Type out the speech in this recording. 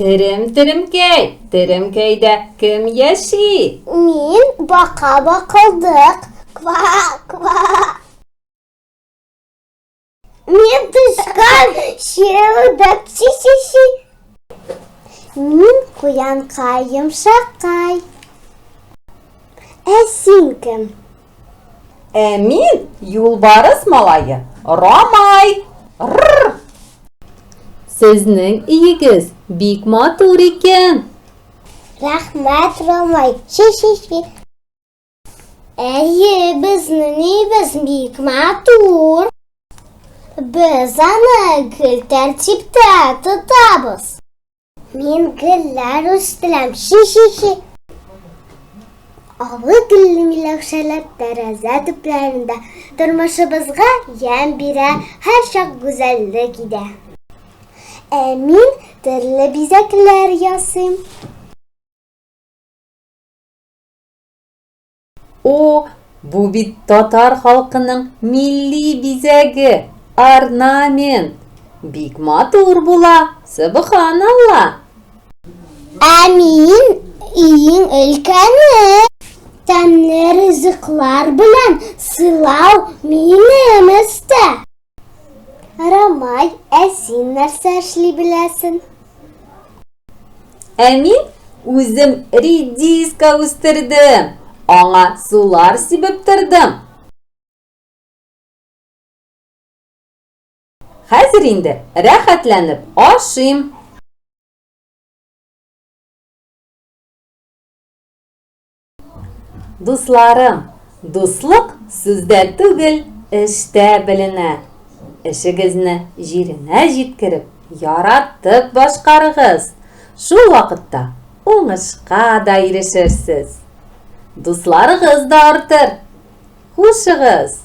Теремкәй, теремкәйдә кем яши? Мин бака бакылдык. Ква. Мин тышкан шерудак чи. Мин куянка йомшакай. Син кем? Мин юлбарыс малайы, Рамай. Сезнең иегез бик матур икән. Рәхмәт, Рамай. Ши. Әйе, безнең иебез бик матур. Без аны гел тәртиптә тотабыз. Мин гөлләр үстерәм. Ши. Авы гөлле миләүшәләр тәрәзә төпләрендә тормышыбызга ямь бирә, һәр чак гүзәллек итә. Мин төрле бизәкләр ясыйм. Бу бит татар халкының милли бизәге, орнамент. Бик матур була, субханалла. Мин иң өлкәне. Тәмле ризыклар белән сыйлау минем эстә. Рамай, син нәрсә эшли беләсең? Мин үзем редиска үстердем. Аңа сулар сибеп тордым. Хәзер инде рәхәтләнеп ашыйм. Дусларым, дуслык сүздә түгел, эштә беленә. Эшегезне җиренә җиткереп, яратып башкарыгыз. Шул вакытта уңышка да ирешерсез. Дусларыгыз да артыр. Хушыгыз.